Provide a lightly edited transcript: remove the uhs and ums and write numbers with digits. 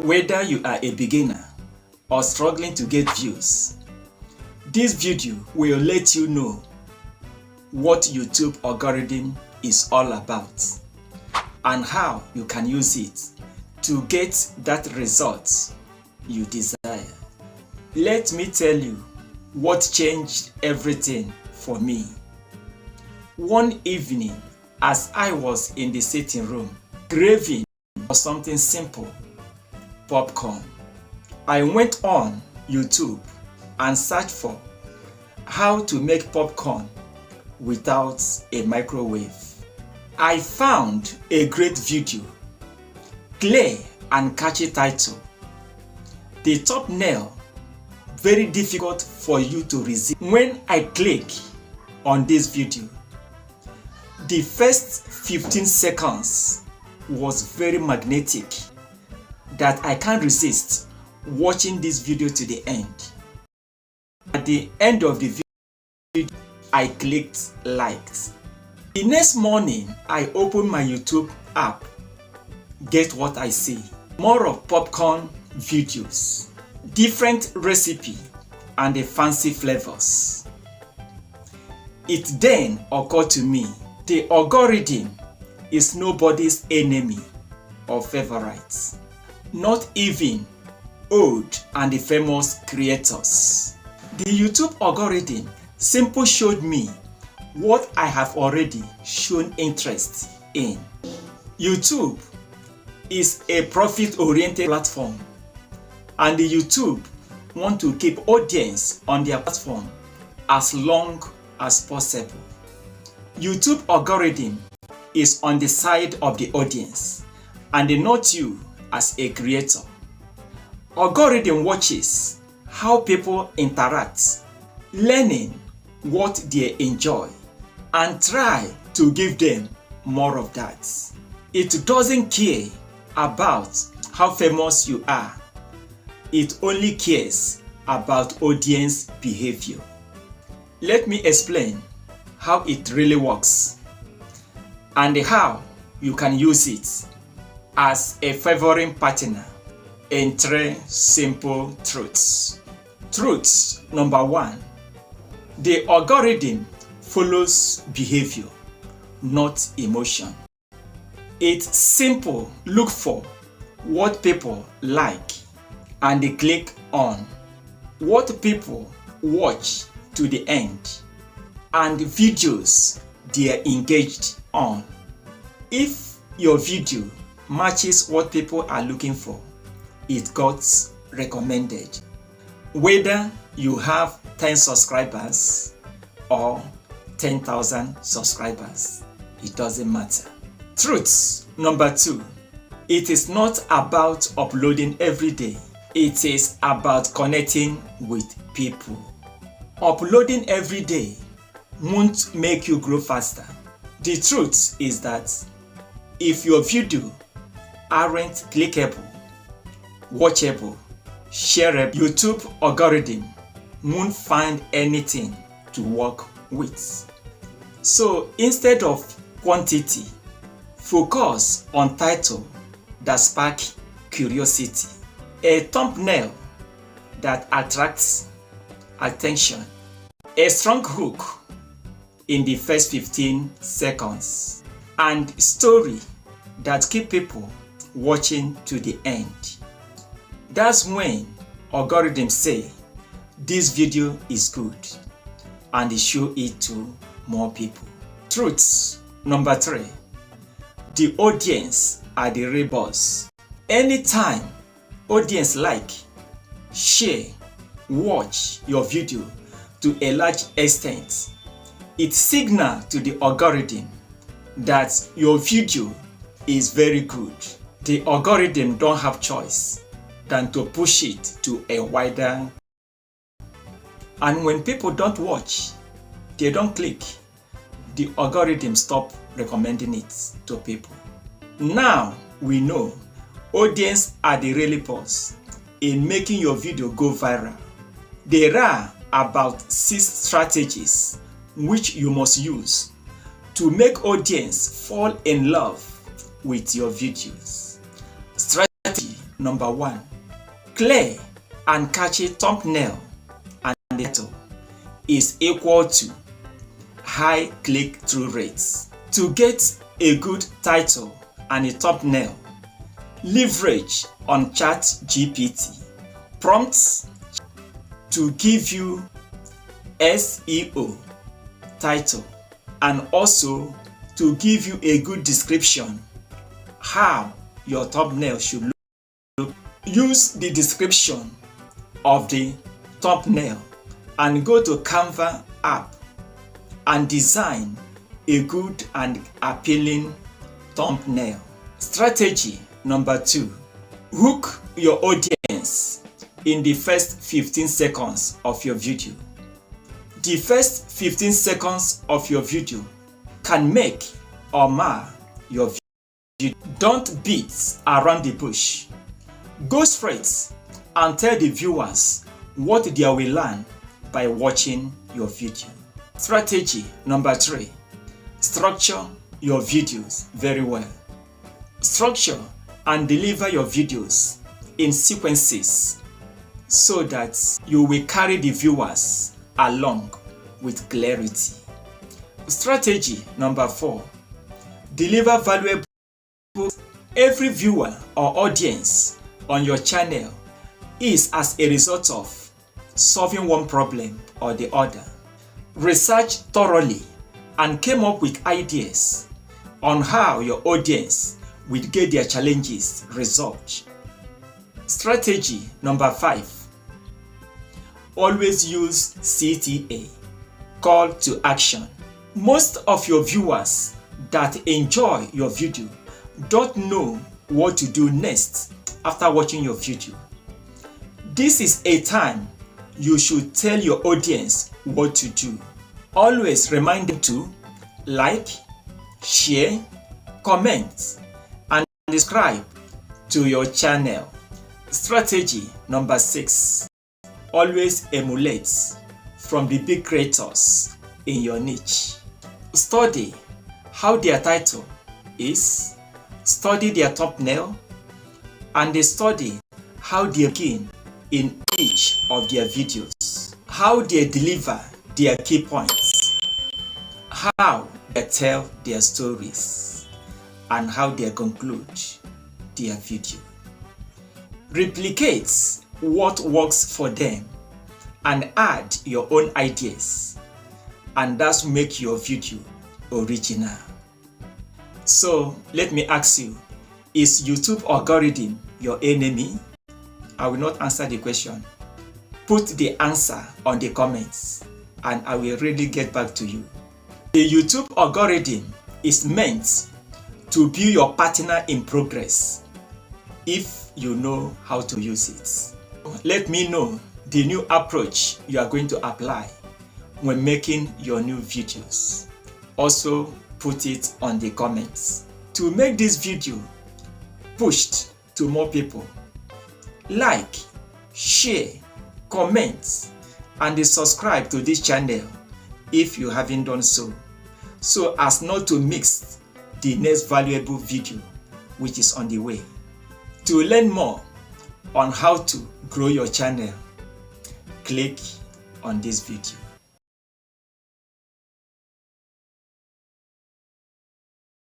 Whether you are a beginner or struggling to get views, this video will let you know what YouTube algorithm is all about and how you can use it to get that result you desire. Let me tell you what changed everything for me. One evening, as I was in the sitting room, craving for something simple, popcorn, I went on YouTube and searched for how to make popcorn without a microwave. I found a great video, clear and catchy title. The thumbnail very difficult for you to resist. When I click on this video, the first 15 seconds was very magnetic that I can't resist watching this video to the end. At the end of the video, I clicked liked. The next morning, I opened my YouTube app. Get what I see? More of popcorn videos, different recipe and the fancy flavors. It then occurred to me, the algorithm is nobody's enemy or favorites, not even old and the famous creators. The YouTube algorithm simply showed me what I have already shown interest in. YouTube is a profit-oriented platform, and the YouTube want to keep audience on their platform as long as possible. YouTube algorithm is on the side of the audience and not you as a creator. Algorithm watches how people interact, learning what they enjoy, and try to give them more of that. It doesn't care about how famous you are. It only cares about audience behavior. Let me explain how it really works and how you can use it as a favoring partner in 3 simple truths. Truth number 1, the algorithm follows behavior, not emotion. It's simple. Look for what people like and they click on, what people watch to the end, and the videos they are engaged on. If your video matches what people are looking for, it got recommended. Whether you have 10 subscribers or 10,000 subscribers, it doesn't matter. Truth number 2, it is not about uploading every day. It is about connecting with people. Uploading every day won't make you grow faster. The truth is that if your video aren't clickable, watchable, shareable, YouTube algorithm won't find anything to work with. So instead of quantity, focus on title that spark curiosity, a thumbnail that attracts attention, a strong hook in the first 15 seconds, and story that keep people watching to the end. That's when algorithms say this video is good and they show it to more people. Truth number 3, the audience are the real boss. Anytime audience like, share, watch your video to a large extent, it signals to the algorithm that your video is very good. The algorithm don't have choice than to push it to a wider. And when people don't watch, they don't click, the algorithm stop recommending it to people. Now we know audience are the really boss in making your video go viral. There are about 6 strategies which you must use to make audience fall in love with your videos. Strategy number 1. Clear and catchy thumbnail and title is equal to high click-through rates. To get a good title and a thumbnail, leverage on ChatGPT prompts to give you SEO title and also to give you a good description how your thumbnail should look. Use the description of the thumbnail and go to Canva app and design a good and appealing thumbnail. Strategy number 2. Hook your audience in the first 15 seconds of your video. The first 15 seconds of your video can make or mar your video. Don't beat around the bush. Go straight and tell the viewers what they will learn by watching your video. Strategy number 3. Structure your videos very well. Structure and deliver your videos in sequences so that you will carry the viewers along with clarity. Strategy number 4. Deliver valuable. Every viewer or audience on your channel is as a result of solving one problem or the other. Research thoroughly and came up with ideas on how your audience will get their challenges resolved. Strategy number 5. Always use CTA, call to action. Most of your viewers that enjoy your video don't know what to do next after watching your video. This is a time you should tell your audience what to do. Always remind them to like, share, comment, and subscribe to your channel. Strategy number 6. Always emulate from the big creators in your niche. Study how their title is, study their thumbnail, and they study how they begin in each of their videos, how they deliver their key points, how they tell their stories, and how they conclude their video. Replicate what works for them and add your own ideas, and that's make your video original. So let me ask you, is YouTube algorithm your enemy? I will not answer the question. Put the answer on the comments and I will really get back to you. The YouTube algorithm is meant to be your partner in progress if you know how to use it. Let me know the new approach you are going to apply when making your new videos. Also put it on the comments. To make this video pushed to more people, like, share, comment, and subscribe to this channel if you haven't done so, so as not to miss the next valuable video which is on the way. To learn more on how to grow your channel, click on this video.